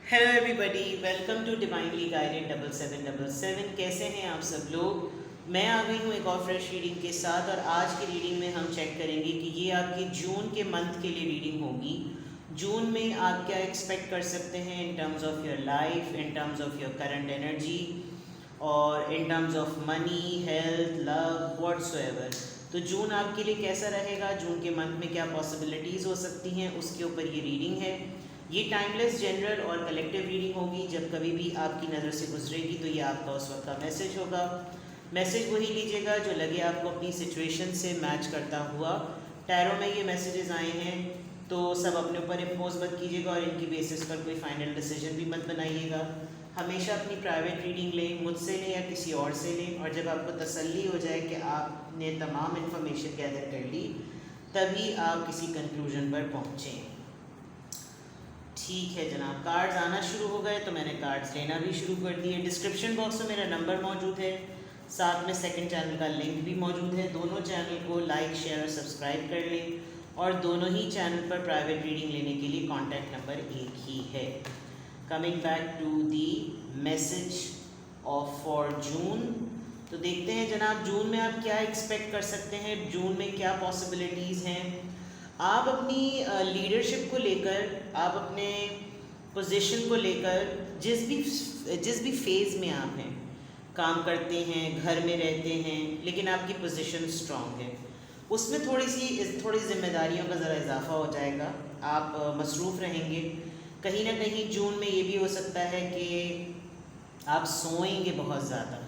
Hello everybody, welcome to divinely guided 7777। कैसे हैं आप सब लोग। मैं आ गई हूँ एक और फ्रेश रीडिंग के साथ। और आज की रीडिंग में हम चेक करेंगे कि ये आपकी जून के मंथ के लिए रीडिंग होगी। जून में आप क्या एक्सपेक्ट कर सकते हैं in terms of your life, in terms of your current energy और in terms of money, health, love, whatsoever. तो जून आपके लिए कैसा रहेगा, जून के मंथ में क्या पॉसिबिलिटीज़ हो सकती हैं, उसके ऊपर ये रीडिंग है। ये टाइमलेस, जनरल और कलेक्टिव रीडिंग होगी। जब कभी भी आपकी नज़र से गुजरेगी तो ये आपका उस वक्त का मैसेज होगा। मैसेज वही लीजिएगा जो लगे आपको अपनी सिचुएशन से मैच करता हुआ। टैरो में ये मैसेजेस आए हैं तो सब अपने ऊपर इम्पोज मत कीजिएगा और इनकी बेसिस पर कोई फाइनल डिसीजन भी मत बनाइएगा। हमेशा अपनी प्राइवेट रीडिंग लें, मुझसे लें या किसी और से लें, और जब आपको तसल्ली हो जाए कि आपने तमाम इन्फॉर्मेशन गैदर कर ली तभी आप किसी कंक्लूजन पर पहुँचें। ठीक है जनाब, कार्ड्स आना शुरू हो गए तो मैंने कार्ड्स लेना भी शुरू कर दिए। डिस्क्रिप्शन बॉक्स में मेरा नंबर मौजूद है, साथ में सेकंड चैनल का लिंक भी मौजूद है। दोनों चैनल को लाइक, शेयर और सब्सक्राइब कर लें। और दोनों ही चैनल पर प्राइवेट रीडिंग लेने के लिए कॉन्टैक्ट नंबर एक ही है। Coming back to the message of for June. तो देखते हैं जनाब, जून में आप क्या एक्सपेक्ट कर सकते हैं, जून में क्या पॉसिबिलिटीज़ हैं। आप अपनी लीडरशिप को लेकर, आप अपने पोजीशन को लेकर, जिस भी फेज़ में आप हैं, काम करते हैं, घर में रहते हैं, लेकिन आपकी पोजीशन स्ट्रांग है, उसमें थोड़ी ज़िम्मेदारियों का ज़रा इजाफा हो जाएगा। आप मसरूफ़ रहेंगे। कहीं ना कहीं जून में ये भी हो सकता है कि आप सोएंगे बहुत ज़्यादा,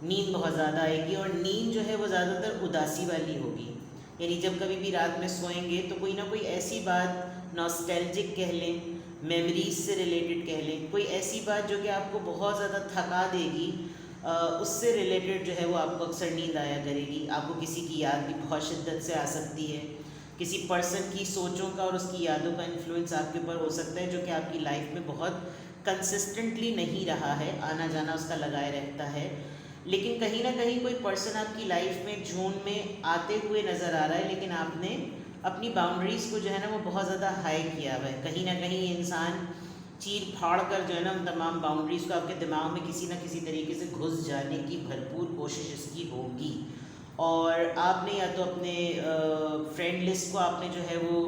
नींद बहुत ज़्यादा आएगी। और नींद जो है वो ज़्यादातर उदासी वाली होगी। यानी जब कभी भी रात में सोएंगे तो कोई ना कोई ऐसी बात, नॉस्टैल्जिक कह लें, मेमोरीज से रिलेटेड कह लें, कोई ऐसी बात जो कि आपको बहुत ज़्यादा थका देगी, उससे रिलेटेड जो है वो आपको अक्सर नींद आया करेगी। आपको किसी की याद भी बहुत शिद्दत से आ सकती है। किसी पर्सन की सोचों का और उसकी यादों का इन्फ्लुएंस आपके ऊपर हो सकता है जो कि आपकी लाइफ में बहुत कंसिस्टेंटली नहीं रहा है, आना जाना उसका लगाए रहता है। लेकिन कहीं ना कहीं कोई पर्सन आपकी लाइफ में जून में आते हुए नज़र आ रहा है, लेकिन आपने अपनी बाउंड्रीज़ को जो है ना वो बहुत ज़्यादा हाई किया हुआ है। कहीं ना कहीं ये इंसान चीर फाड़ कर जो है ना उन तमाम बाउंड्रीज़ को आपके दिमाग में किसी न किसी तरीके से घुस जाने की भरपूर कोशिश इसकी होगी। और आपने या तो अपने फ्रेंड लिस्ट को आपने जो है वो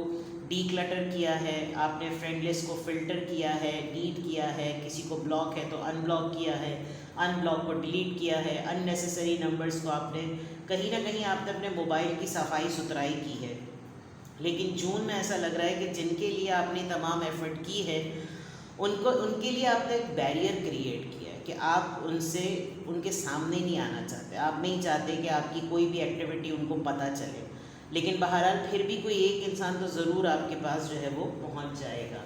डीक्लटर किया है, आपने फ्रेंड लिस्ट को फ़िल्टर किया है, डिलीट किया है, किसी को ब्लॉक है तो अनब्लॉक किया है, अनब्लॉक को डिलीट किया है, अननेसेसरी नंबर्स को आपने कहीं ना कहीं आपने अपने मोबाइल की सफाई सुथराई की है। लेकिन जून में ऐसा लग रहा है कि जिनके लिए आपने तमाम एफ़र्ट की है उनके लिए आपने एक बैरियर क्रिएट किया है कि आप उनके सामने नहीं आना चाहते। आप नहीं चाहते कि आपकी कोई भी एक्टिविटी उनको पता चले। लेकिन बहरहाल फिर भी कोई एक इंसान तो ज़रूर आपके पास जो है वो पहुंच जाएगा।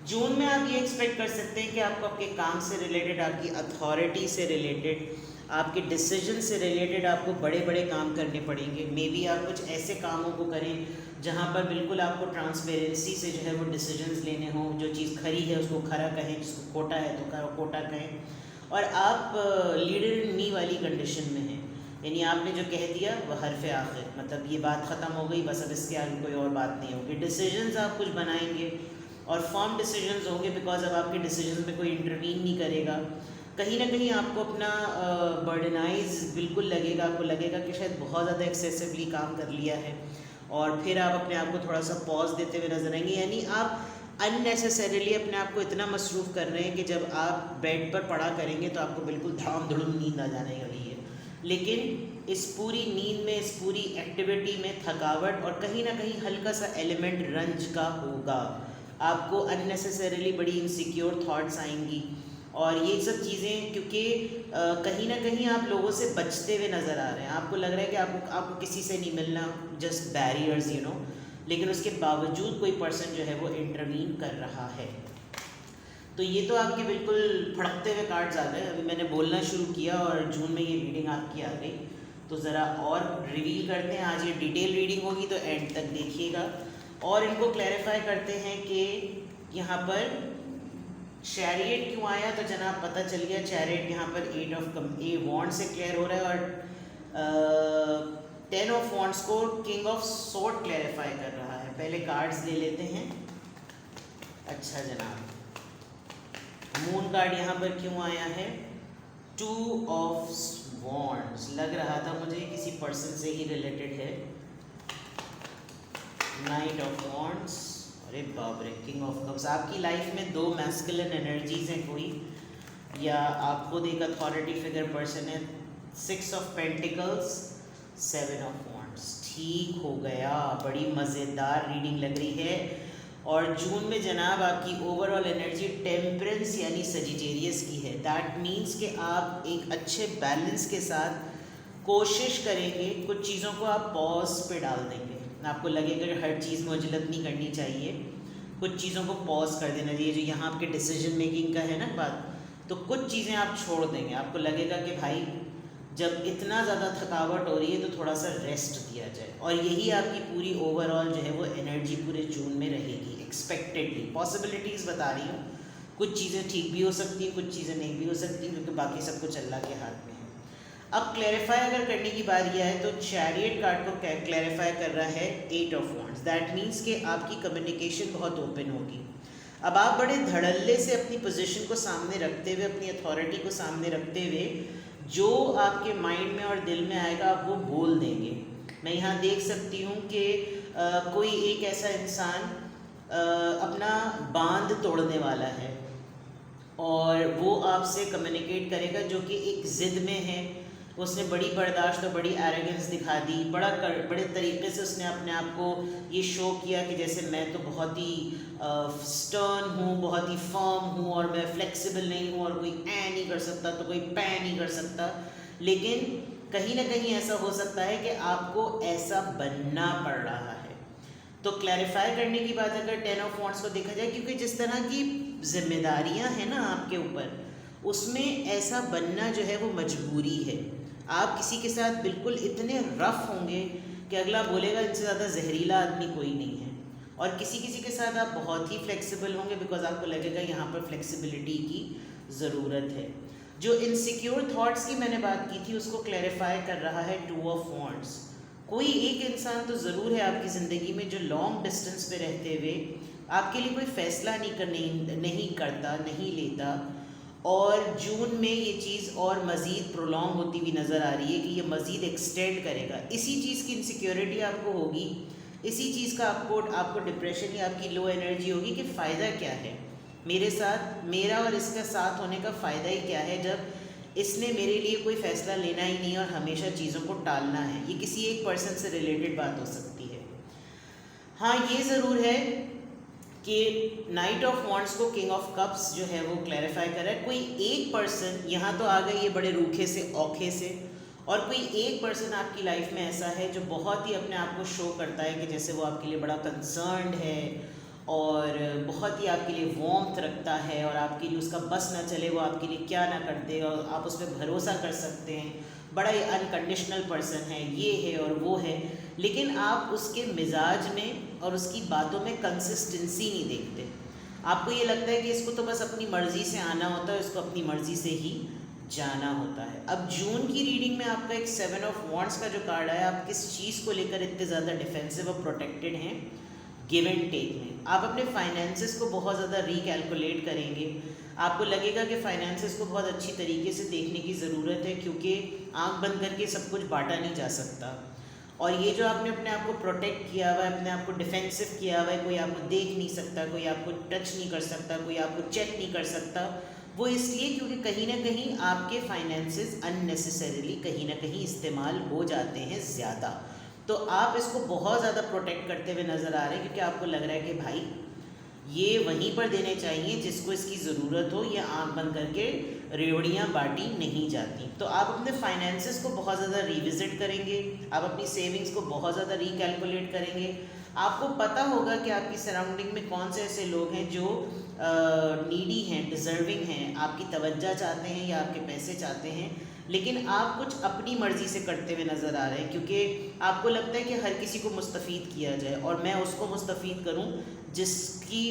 जून में आप ये एक्सपेक्ट कर सकते हैं कि आपको आपके काम से रिलेटेड, आपकी अथॉरिटी से रिलेटेड, आपके डिसीजन से रिलेटेड आपको बड़े बड़े काम करने पड़ेंगे। मे बी आप कुछ ऐसे कामों को करें जहाँ पर बिल्कुल आपको ट्रांसपेरेंसी से जो है वो डिसीजंस लेने हों। जो चीज़ खरी है उसको खरा कहें, जिसको खोटा है तो खोटा कहें। और आप लीडर इन मी वाली कंडीशन में हैं, यानी आपने जो कह दिया वह हरफ आखिर, मतलब ये बात ख़त्म हो गई, बस अब इसके आगे कोई और बात नहीं होगी। डिसीजंस आप कुछ बनाएंगे और फर्म डिसीजंस होंगे, बिकॉज अब आपके डिसीजंस में कोई इंटरवीन नहीं करेगा। कहीं ना कहीं आपको अपना बर्डनाइज बिल्कुल लगेगा, आपको लगेगा कि शायद बहुत ज़्यादा एक्सेसिवली काम कर लिया है। और फिर आप अपने आप को थोड़ा सा पॉज देते हुए नजर आएंगे। यानी आप अननेसेसरीली अपने आप को इतना मसरूफ़ कर रहे हैं कि जब आप बेड पर पड़ा करेंगे तो आपको बिल्कुल धाम धुड़ुम नींद आ जाने वाली है। लेकिन इस पूरी नींद में, इस पूरी एक्टिविटी में थकावट और कहीं ना कहीं हल्का सा एलिमेंट रंज का होगा। आपको अननेसेसरीली बड़ी इनसिक्योर थॉट्स आएंगी और ये सब चीज़ें, क्योंकि कहीं ना कहीं आप लोगों से बचते हुए नज़र आ रहे हैं। आपको लग रहा है कि आपको किसी से नहीं मिलना, जस्ट बैरियर्स लेकिन उसके बावजूद कोई पर्सन जो है वो इंटरवीन कर रहा है। तो ये तो आपके बिल्कुल फड़कते हुए कार्ड्स आ गए। अभी मैंने बोलना शुरू किया और जून में ये रीडिंग आपकी आ गई। तो ज़रा और रिवील करते हैं। आज ये डिटेल रीडिंग होगी तो एंड तक देखिएगा और इनको क्लैरिफाई करते हैं कि यहाँ पर चैरियट क्यों आया। तो जनाब पता चल गया, चैरियट यहाँ पर 8 ऑफ वॉन्ड से क्लियर हो रहा है और 10 ऑफ वॉन्ड्स को किंग ऑफ सोर्ड क्लैरिफाई कर रहा है। पहले कार्ड्स ले लेते हैं। अच्छा जनाब, मून कार्ड यहाँ पर क्यों आया है? 2 ऑफ वॉन्ड्स, लग रहा था मुझे किसी पर्सन से ही रिलेटेड है। नाइट ऑफ वॉन्ड्स, अरे बाप रे, किंग ऑफ कप्स। आपकी लाइफ में 2 मैस्कुलिन एनर्जीज हैं कोई, या आप खुद एक अथॉरिटी फिगर पर्सन है। 6 ऑफ पेंटिकल्स, 7 ऑफ वॉन्ड्स। ठीक हो गया, बड़ी मज़ेदार रीडिंग लग रही है। और जून में जनाब आपकी ओवरऑल एनर्जी टेम्परेंस यानी सजिटेरियस की है। दैट मीन्स कि आप एक अच्छे बैलेंस के साथ कोशिश करेंगे, कुछ चीज़ों को आप पॉज पे डाल देंगे। आपको लगेगा कि हर चीज़ में उजलत नहीं करनी चाहिए, कुछ चीज़ों को पॉज कर देना चाहिए। जो यहाँ आपके डिसीजन मेकिंग का है ना बात, तो कुछ चीज़ें आप छोड़ देंगे। आपको लगेगा कि भाई जब इतना ज़्यादा थकावट हो रही है तो थोड़ा सा रेस्ट दिया जाए। और यही आपकी पूरी ओवरऑल जो है वो एनर्जी पूरे जून में रहेगी एक्सपेक्टेडली। पॉसिबिलिटीज़ बता रही हूँ, कुछ चीज़ें ठीक भी हो सकती हैं, कुछ चीज़ें नहीं भी हो सकती, क्योंकि बाकी सब कुछ अल्लाह के हाथ में है। अब क्लैरिफाई अगर करने की बात यह है तो चैरियट कार्ड को क्लैरिफाई कर रहा है 8 ऑफ वॉन्ड्स। दैट मीन्स कि आपकी कम्युनिकेशन बहुत ओपन होगी। अब आप बड़े धड़ल्ले से अपनी पोजीशन को सामने रखते हुए, अपनी अथॉरिटी को सामने रखते हुए, जो आपके माइंड में और दिल में आएगा आप वो बोल देंगे। मैं यहाँ देख सकती हूँ कि कोई एक ऐसा इंसान अपना बांध तोड़ने वाला है और वो आपसे कम्युनिकेट करेगा, जो कि एक ज़िद में है। उसने बड़ी बर्दाश्त और बड़ी एरोगेंस दिखा दी, बड़े तरीके से उसने अपने आप को ये शो किया कि जैसे मैं तो बहुत ही स्टर्न हूँ, बहुत ही फर्म हूँ और मैं फ्लेक्सिबल नहीं हूँ और कोई नहीं कर सकता तो कोई नहीं कर सकता। लेकिन कहीं ना कहीं ऐसा हो सकता है कि आपको ऐसा बनना पड़ रहा है। तो क्लैरिफाई करने की बात अगर 10 ऑफ वॉन्ड्स को देखा जाए, क्योंकि जिस तरह की जिम्मेदारियां हैं ना आपके ऊपर, उसमें ऐसा बनना जो है वो मजबूरी है। आप किसी के साथ बिल्कुल इतने रफ होंगे कि अगला बोलेगा इनसे ज़्यादा जहरीला आदमी कोई नहीं है। और किसी के साथ आप बहुत ही फ्लेक्सिबल होंगे, बिकॉज आपको लगेगा यहाँ पर फ्लेक्सिबिलिटी की ज़रूरत है। जो इनसिक्योर थॉट्स की मैंने बात की थी उसको क्लैरिफाई कर रहा है 2 ऑफ वॉन्ड्स। कोई एक इंसान तो ज़रूर है आपकी ज़िंदगी में जो लॉन्ग डिस्टेंस पे रहते हुए आपके लिए कोई फ़ैसला नहीं करता, नहीं लेता। और जून में ये चीज़ और मज़ीद प्रोलॉन्ग होती हुई नज़र आ रही है कि ये मज़ीद एक्सटेंड करेगा। इसी चीज़ की इनसिक्योरिटी आपको होगी, इसी चीज़ का आपको डिप्रेशन या आपकी लो एनर्जी होगी कि फ़ायदा क्या है मेरे साथ, मेरा और इसका साथ होने का फ़ायदा ही क्या है जब इसने मेरे लिए कोई फ़ैसला लेना ही नहीं और हमेशा चीज़ों को टालना है। ये किसी एक पर्सन से रिलेटेड बात हो सकती है। हाँ, ये ज़रूर है कि नाइट ऑफ वॉन्ड्स को किंग ऑफ कप्स जो है वो क्लैरिफाई कर रहा है। कोई एक पर्सन यहाँ तो आ गई है बड़े रूखे से, औखे से, और कोई एक पर्सन आपकी लाइफ में ऐसा है जो बहुत ही अपने आप को शो करता है कि जैसे वो आपके लिए बड़ा कंसर्न्ड है और बहुत ही आपके लिए वार्मथ रखता है और आपके लिए उसका बस ना चले वो आपके लिए क्या ना कर दे और आप उस पर भरोसा कर सकते हैं। बड़ा ही अनकंडीशनल पर्सन है, ये है और वो है, लेकिन आप उसके मिजाज में और उसकी बातों में कंसिस्टेंसी नहीं देखते। आपको ये लगता है कि इसको तो बस अपनी मर्ज़ी से आना होता है, इसको अपनी मर्ज़ी से ही जाना होता है। अब जून की रीडिंग में आपका एक 7 ऑफ वॉन्ड्स का जो कार्ड आया, आप किस चीज़ को लेकर इतने ज़्यादा डिफेंसिव और प्रोटेक्टेड हैं? गिव एंड टेक में आप अपने फाइनेंसेस को बहुत ज़्यादा रिकैलकुलेट करेंगे। आपको लगेगा कि फाइनेंसेस को बहुत अच्छी तरीके से देखने की ज़रूरत है, क्योंकि आंख बंद करके सब कुछ बांटा नहीं जा सकता। और ये जो आपने अपने आप को प्रोटेक्ट किया हुआ है, अपने आप को डिफेंसिव किया हुआ है, कोई आपको देख नहीं सकता, कोई आपको टच नहीं कर सकता, कोई आपको चेक नहीं कर सकता, वो इसलिए क्योंकि कहीं ना कहीं आपके फाइनेंसेस अननेसेसरीली कहीं ना कहीं इस्तेमाल हो जाते हैं ज़्यादा। तो आप इसको बहुत ज़्यादा प्रोटेक्ट करते हुए नज़र आ रहे हैं, क्योंकि आपको लग रहा है कि भाई ये वहीं पर देने चाहिए जिसको इसकी ज़रूरत हो, या आँख बंद करके रेवड़ियाँ बांटी नहीं जाती। तो आप अपने फाइनेंसेस को बहुत ज़्यादा रिविज़िट करेंगे, आप अपनी सेविंग्स को बहुत ज़्यादा रिकैलकुलेट करेंगे। आपको पता होगा कि आपकी सराउंडिंग में कौन से ऐसे लोग हैं जो नीडी हैं, डिज़र्विंग हैं, आपकी तवज्जो चाहते हैं या आपके पैसे चाहते हैं, लेकिन आप कुछ अपनी मर्ज़ी से करते हुए नज़र आ रहे हैं, क्योंकि आपको लगता है कि हर किसी को मुस्तफ़ीद किया जाए और मैं उसको मुस्तफ़ीद करूं जिसकी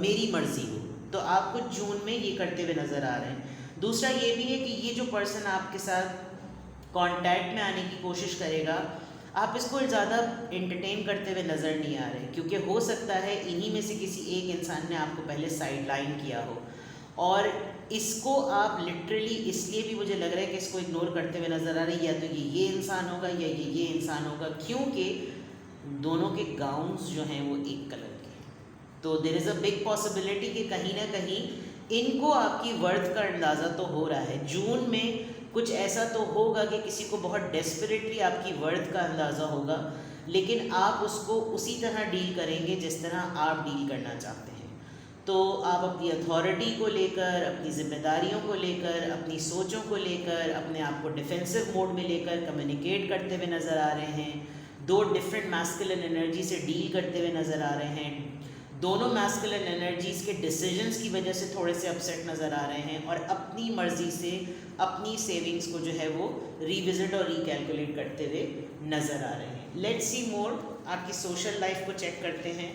मेरी मर्ज़ी हो। तो आप कुछ जून में ये करते हुए नज़र आ रहे हैं। दूसरा ये भी है कि ये जो पर्सन आपके साथ कांटेक्ट में आने की कोशिश करेगा, आप इसको ज़्यादा एंटरटेन करते हुए नज़र नहीं आ रहे, क्योंकि हो सकता है इन्हीं में से किसी एक इंसान ने आपको पहले साइड लाइन किया हो, और इसको आप लिटरली, इसलिए भी मुझे लग रहा है कि इसको इग्नोर करते हुए नज़र आ रही है, या तो ये इंसान होगा या ये इंसान होगा, क्योंकि दोनों के गाउन्स जो हैं वो एक कलर के हैं। तो there is a big possibility कि कहीं ना कहीं इनको आपकी वर्थ का अंदाज़ा तो हो रहा है। जून में कुछ ऐसा तो होगा कि किसी को बहुत डेस्परेटली आपकी वर्थ का अंदाज़ा होगा, लेकिन आप उसको उसी तरह डील करेंगे जिस तरह आप डील करना चाहते हैं। तो आप अपनी अथॉरिटी को लेकर, अपनी ज़िम्मेदारियों को लेकर, अपनी सोचों को लेकर, अपने आप को डिफेंसिव मोड में लेकर कम्युनिकेट करते हुए नज़र आ रहे हैं। दो डिफरेंट मैस्कुलिन एनर्जी से डील करते हुए नज़र आ रहे हैं। दोनों मैस्कुलिन एनर्जीज़ के डिसीजंस की वजह से थोड़े से अपसेट नज़र आ रहे हैं, और अपनी मर्ज़ी से अपनी सेविंग्स को जो है वो रिविज़िट और रिकैलकुलेट करते हुए नज़र आ रहे हैं। लेट्स सी मोर, आपकी सोशल लाइफ को चेक करते हैं।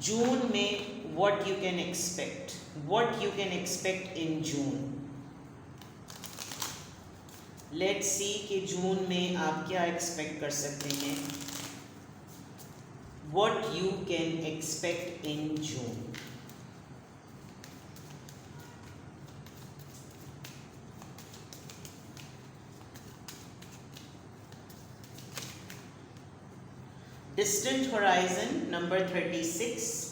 जून में what you can expect in June. Let's see कि जून में आप क्या एक्सपेक्ट कर सकते हैं। What you can expect in June. Distant horizon number 36.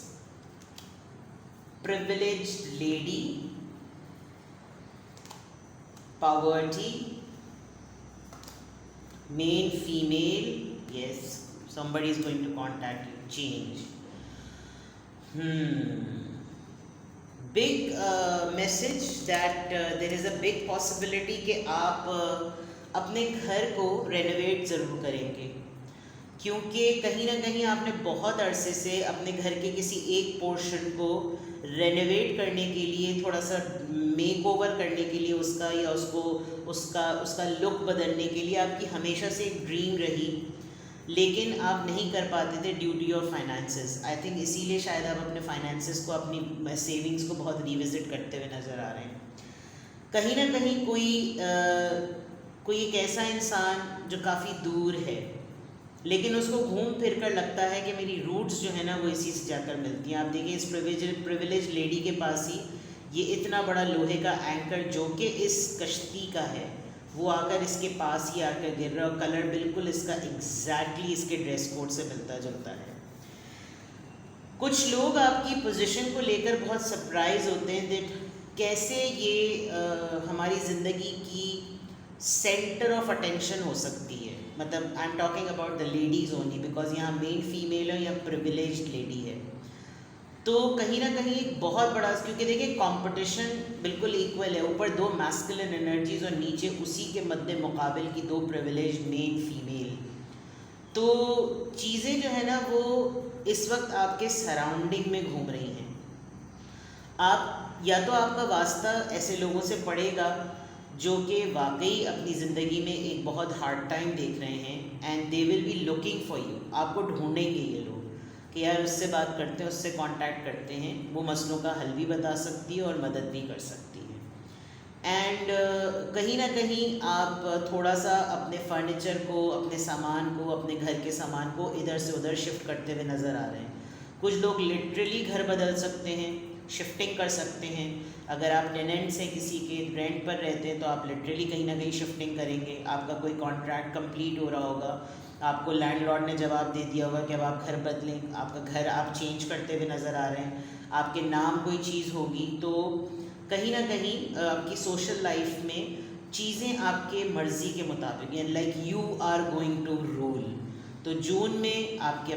Privileged lady, poverty, male, female, yes, somebody is going to contact you, change. Big message that there is a big possibility कि आप अपने घर को renovate ज़रूर करेंगे, क्योंकि कहीं ना कहीं आपने बहुत अरसे से अपने घर के किसी एक पोर्शन को रेनोवेट करने के लिए, थोड़ा सा मेक ओवर करने के लिए उसका, या उसका लुक बदलने के लिए आपकी हमेशा से एक ड्रीम रही, लेकिन आप नहीं कर पाते थे due to your finances. I think इसीलिए शायद आप अपने फाइनेंसेस को, अपनी सेविंग्स को बहुत रिविज़िट करते हुए नज़र आ रहे हैं। कहीं ना कहीं कोई एक ऐसा इंसान जो काफ़ी दूर है, लेकिन उसको घूम फिर कर लगता है कि मेरी रूट्स जो है ना वो इसी से जाकर मिलती हैं। आप देखिए इस प्रिविलेज लेडी के पास ही ये इतना बड़ा लोहे का एंकर जो कि इस कश्ती का है, वो आकर इसके पास ही आकर गिर रहा है, और कलर बिल्कुल इसका एग्जैक्टली इसके ड्रेस कोड से मिलता जुलता है। कुछ लोग आपकी पोजीशन को लेकर बहुत सरप्राइज होते हैं दैट कैसे ये हमारी ज़िंदगी की सेंटर ऑफ अटेंशन हो सकती है। मतलब I am talking about the ladies only, because यहाँ मेल फीमेल है या प्रिविलेज्ड लेडी है, तो कहीं ना कहीं एक बहुत बड़ा, क्योंकि देखिए कंपटीशन बिल्कुल इक्वल है, ऊपर दो मैस्कुलिन एनर्जीज और नीचे उसी के मद्दे मुकाबिल की दो प्रिविलेज्ड मेल फीमेल। तो चीज़ें जो है ना वो इस वक्त आपके सराउंडिंग में घूम रही हैं। आप या तो आपका वास्ता ऐसे लोगों से पड़ेगा जो कि वाकई अपनी ज़िंदगी में एक बहुत हार्ड टाइम देख रहे हैं, and they will be looking for you. आपको ढूंढेंगे ये लोग कि यार उससे बात करते हैं, उससे कांटेक्ट करते हैं, वो मसलों का हल भी बता सकती है और मदद भी कर सकती है। एंड कहीं ना कहीं आप थोड़ा सा अपने फर्नीचर को, अपने सामान को, अपने घर के सामान को इधर से उधर शिफ्ट करते हुए नज़र आ रहे हैं। कुछ लोग लिटरली घर बदल सकते हैं, शिफ्टिंग कर सकते हैं। अगर आप टेनेंट्स हैं, किसी के रेंट पर रहते हैं, तो आप लिटरली कहीं ना कहीं शिफ्टिंग करेंगे। आपका कोई कॉन्ट्रैक्ट कंप्लीट हो रहा होगा, आपको लैंडलॉर्ड ने जवाब दे दिया होगा कि अब आप घर बदलें, आपका घर आप चेंज करते हुए नज़र आ रहे हैं, आपके नाम कोई चीज़ होगी। तो कहीं ना कहीं आपकी सोशल लाइफ में चीज़ें आपके मर्ज़ी के मुताबिक, यानी like you are going to rule. तो जून में आपके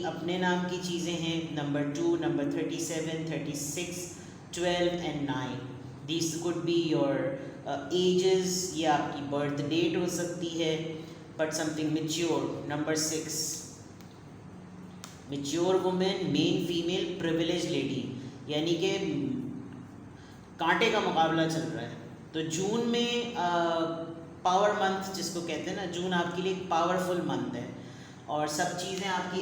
अपने नाम की चीज़ें हैं, number 2, number 37, 36, 12 and 9। This could be your ages, या आपकी बर्थ डेट हो सकती है, but something mature. Number 6, mature women, men female, privilege lady, यानी कि कांटे का मुकाबला चल रहा है। तो जून में पावर मंथ जिसको कहते हैं ना, जून आपके लिए एक पावरफुल मंथ है, और सब चीज़ें आपकी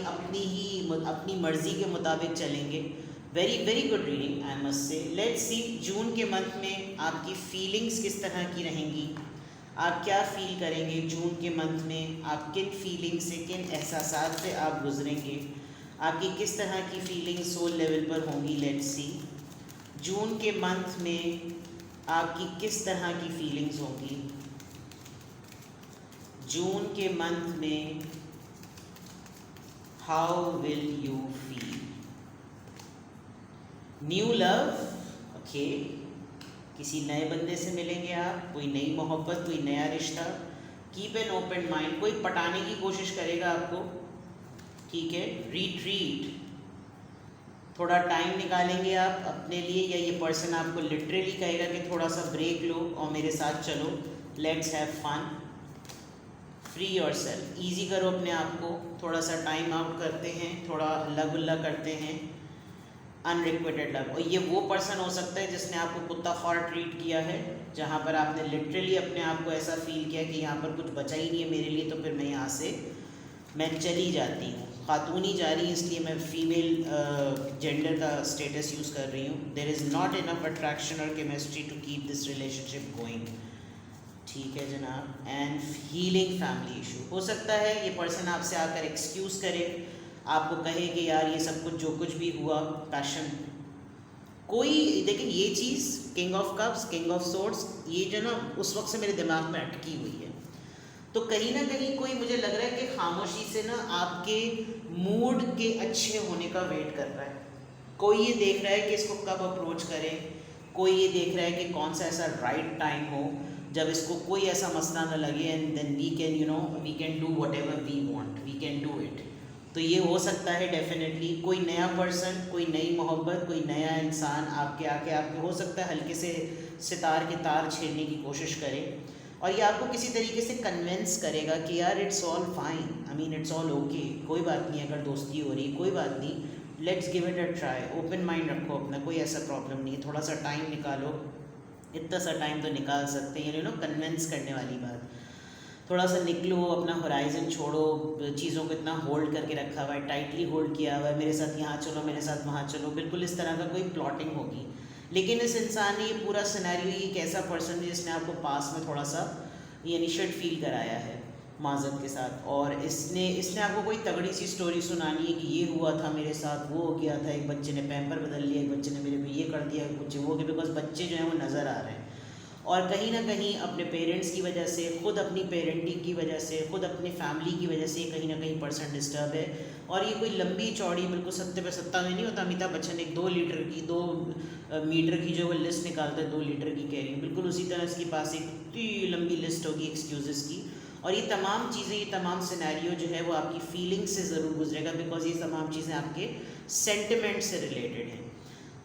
अपनी मर्ज़ी के मुताबिक चलेंगे। Very good reading I must say. Let's see जून के मंथ में आपकी फीलिंग्स किस तरह की रहेंगी, आप क्या फील करेंगे जून के मंथ में, आप किन फीलिंग से, किन एहसासात से आप गुजरेंगे, आपकी किस तरह की फीलिंग सोल लेवल पर होंगी। लेट्स सी जून के मंथ में आपकी किस तरह की फीलिंग्स होंगी। जून के मंथ में how will you feel. New love, okay, किसी नए बंदे से मिलेंगे आप, कोई नई मोहब्बत, कोई नया रिश्ता। कीप एन ओपन माइंड, कोई पटाने की कोशिश करेगा आपको, ठीक है। रिट्रीट, थोड़ा टाइम निकालेंगे आप अपने लिए, या ये पर्सन आपको लिटरली कहेगा कि थोड़ा सा ब्रेक लो और मेरे साथ चलो, let's have fun. Free yourself, easy करो अपने आप को, थोड़ा सा टाइम आउट करते हैं, थोड़ा हल्ला गुल्ला करते हैं। अनरिक्वेटेड लव, और ये वो पर्सन हो सकता है जिसने आपको कुत्ता ख्वार ट्रीट किया है, जहाँ पर आपने लिटरली अपने आप को ऐसा फील किया कि यहाँ पर कुछ बचा ही नहीं है मेरे लिए, तो फिर मैं यहाँ से चली जाती हूँ। खातूनी जा रही है, इसलिए मैं फीमेल जेंडर का स्टेटस यूज़ कर रही हूँ। There is not enough attraction और chemistry to keep this relationship going, ठीक है जनाब। एंड हीलिंग फैमिली इशू, हो सकता है ये पर्सन आपसे आकर एक्सक्यूज़ करे, आपको कहे कि यार ये सब कुछ जो कुछ भी हुआ पैशन कोई, लेकिन ये चीज़ king of cups, king of swords, ये जो ना उस वक्त से मेरे दिमाग में अटकी हुई है। तो कहीं ना कहीं कोई, मुझे लग रहा है कि खामोशी से ना आपके मूड के अच्छे होने का वेट कर रहा है। कोई ये देख रहा है कि इसको कब अप्रोच करें, कोई ये देख रहा है कि कौन सा ऐसा राइट टाइम हो जब इसको कोई ऐसा मसला ना लगे, and then we can we can do whatever we want, we can do it. तो ये हो सकता है डेफिनेटली कोई नया पर्सन, कोई नई मोहब्बत, कोई नया इंसान आपके आके आपके हो सकता है हल्के से सितार के तार छेड़ने की कोशिश करे, और ये आपको किसी तरीके से कन्विंस करेगा कि यार it's all fine, I mean it's all okay, कोई बात नहीं, अगर दोस्ती हो रही कोई बात नहीं, let's give it a try. Open mind रखो अपना, कोई ऐसा प्रॉब्लम नहीं है, थोड़ा सा टाइम निकालो, इतना सा टाइम तो निकाल सकते हैं, यू नो, कन्विंस करने वाली बात। थोड़ा सा निकलो, अपना होराइजन छोड़ो, चीज़ों को इतना होल्ड करके रखा हुआ है, टाइटली होल्ड किया हुआ है, मेरे साथ यहाँ चलो, मेरे साथ वहाँ चलो, बिल्कुल इस तरह का कोई प्लॉटिंग होगी। लेकिन इस इंसान ने ये पूरा सिनेरियो, ये एक ऐसा पर्सन है जिसने आपको पास में थोड़ा सा ये इनिशिएट फील कराया है माजत के साथ, और इसने आपको कोई तगड़ी सी स्टोरी सुनानी है कि ये हुआ था मेरे साथ, वो हो गया था, एक बच्चे ने पैम्पर बदल लिया, एक बच्चे ने मेरे को ये कर दिया, कुछ वो कि बिकॉज बच्चे जो हैं वो नज़र आ रहे हैं, और कहीं ना कहीं अपने पेरेंट्स की वजह से, खुद अपनी पेरेंटिंग की वजह से, खुद अपनी फैमिली की वजह से कहीं ना कहीं पर्सन डिस्टर्ब है। और ये कोई लंबी चौड़ी बिल्कुल सत्ते पे सत्ता में नहीं होता। अमिताभ बच्चन एक 2 लीटर की 2 मीटर की जो वो लिस्ट निकालता है, 2 लीटर की कह रही हूँ, बिल्कुल उसी तरह इसके पास एक इतनी लंबी लिस्ट होगी एक्सक्यूज़ेस की। और ये तमाम चीज़ें, ये तमाम सिनेरियो जो है वो आपकी फीलिंग से ज़रूर गुजरेगा, बिकॉज ये तमाम चीज़ें आपके सेंटिमेंट से रिलेटेड हैं।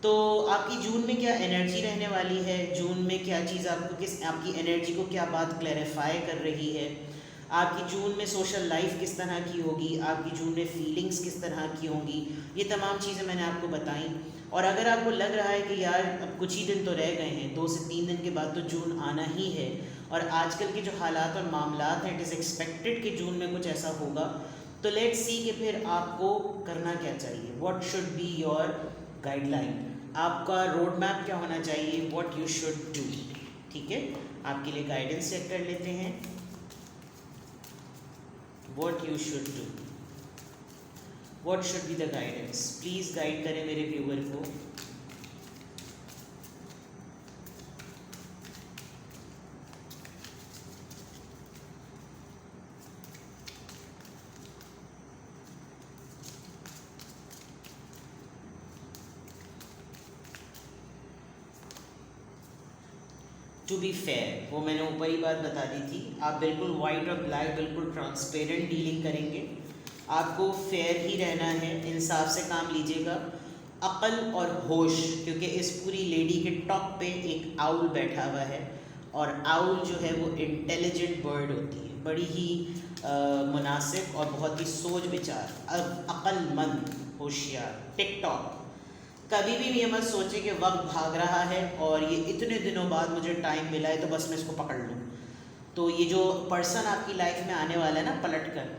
तो आपकी जून में क्या एनर्जी रहने वाली है, जून में क्या चीज़ आपको आपकी एनर्जी को क्या बात क्लैरिफाई कर रही है, आपकी जून में सोशल लाइफ किस तरह की होगी, आपकी जून में फीलिंग्स किस तरह की होंगी, ये तमाम चीज़ें मैंने आपको बताई। और अगर आपको लग रहा है कि यार अब कुछ ही दिन तो रह गए हैं, 2 से 3 दिन के बाद तो जून आना ही है, और आजकल के जो हालात और मामलात हैं, इट इज़ एक्सपेक्टेड कि जून में कुछ ऐसा होगा, तो लेट्स सी कि फिर आपको करना क्या चाहिए, what should be your guideline, आपका रोड मैप क्या होना चाहिए, व्हाट यू शुड डू। ठीक है, आपके लिए गाइडेंस चेक कर लेते हैं, what you should do, what should be the guidance. Please guide करें मेरे व्यूअर को। टू बी फेयर, वो मैंने ऊपर ही बात बता दी थी, आप बिल्कुल वाइट और ब्लैक, बिल्कुल ट्रांसपेरेंट डीलिंग करेंगे, आपको फेयर ही रहना है, इंसाफ से काम लीजिएगा, अक्ल और होश, क्योंकि इस पूरी लेडी के टॉप पे एक आउल बैठा हुआ है, और आउल जो है वो इंटेलिजेंट बर्ड होती है, बड़ी ही मुनासिब और बहुत ही सोच विचार, अक्लमंद, होशियार। टिकटॉक, कभी भी ये मत सोचे कि वक्त भाग रहा है और ये इतने दिनों बाद मुझे टाइम मिला है तो बस मैं इसको पकड़ लूँ। तो ये जो पर्सन आपकी लाइफ में आने वाला है ना पलट कर,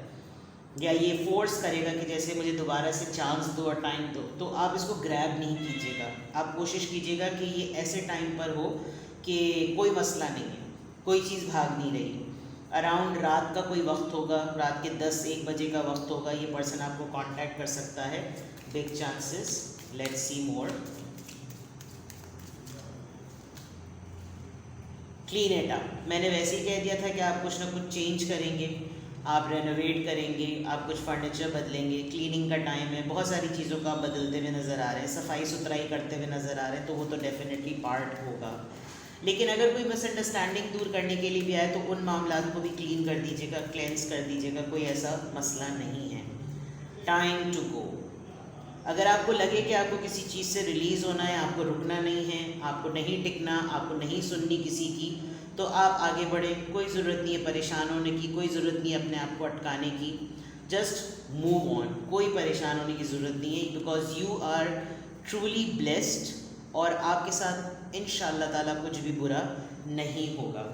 या ये फोर्स करेगा कि जैसे मुझे दोबारा से चांस दो और टाइम दो, तो आप इसको ग्रैब नहीं कीजिएगा। आप कोशिश कीजिएगा कि ये ऐसे टाइम पर हो कि कोई मसला नहीं है, कोई चीज़ भाग नहीं रही। अराउंड रात का कोई वक्त होगा, रात के 10-1 बजे का वक्त होगा, ये पर्सन आपको कांटेक्ट कर सकता है, big chances. Let's see more. Clean it up, मैंने वैसे ही कह दिया था कि आप कुछ ना कुछ चेंज करेंगे, आप रेनोवेट करेंगे, आप कुछ फर्नीचर बदलेंगे, क्लीनिंग का टाइम है, बहुत सारी चीज़ों को आप बदलते हुए नज़र आ रहे हैं, सफाई सुथराई करते हुए नज़र आ रहे हैं, तो वो तो डेफिनेटली पार्ट होगा। लेकिन अगर कोई मिसअंडरस्टैंडिंग दूर करने के लिए भी आए तो उन मामलों को भी क्लीन कर दीजिएगा, क्लेंस कर दीजिएगा, कोई ऐसा मसला नहीं है। Time to go. अगर आपको लगे कि आपको किसी चीज़ से रिलीज़ होना है, आपको रुकना नहीं है, आपको नहीं टिकना, आपको नहीं सुननी किसी की, तो आप आगे बढ़ें, कोई ज़रूरत नहीं है परेशान होने की, कोई ज़रूरत नहीं है अपने आप को अटकाने की, जस्ट मूव ऑन, कोई परेशान होने की ज़रूरत नहीं है, because you are truly blessed और आपके साथ इंशाअल्लाह ताला कुछ भी बुरा नहीं होगा।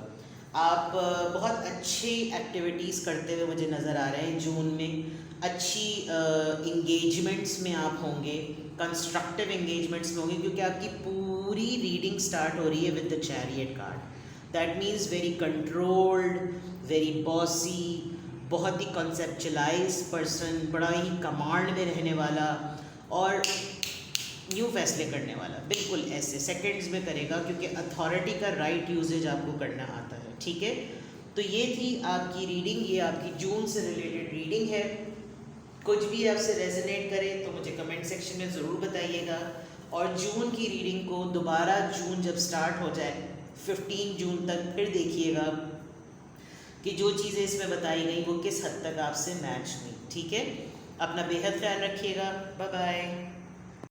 आप बहुत अच्छी एक्टिविटीज़ करते हुए मुझे नज़र आ रहे हैं जून में, अच्छी इंगेजमेंट्स में आप होंगे, कंस्ट्रक्टिव इंगेजमेंट्स में होंगे, क्योंकि आपकी पूरी रीडिंग स्टार्ट हो रही है with the chariot card. That means very controlled, very bossy, बहुत ही कॉन्सेप्चुलाइज पर्सन, बड़ा ही कमांड में रहने वाला और न्यू फैसले करने वाला, बिल्कुल ऐसे सेकंड्स में करेगा, क्योंकि अथॉरिटी का राइट यूजेज आपको करना आता है। ठीक है, तो ये थी आपकी रीडिंग, ये आपकी जून से रिलेटेड रीडिंग है। कुछ भी आपसे रेजोनेट करे तो मुझे कमेंट सेक्शन में ज़रूर बताइएगा, और जून की रीडिंग को दोबारा जून जब स्टार्ट हो जाए 15 जून तक फिर देखिएगा कि जो चीज़ें इसमें बताई गई वो किस हद तक आपसे मैच हुई। ठीक है, अपना बेहद ख्याल रखिएगा, बाय बाय।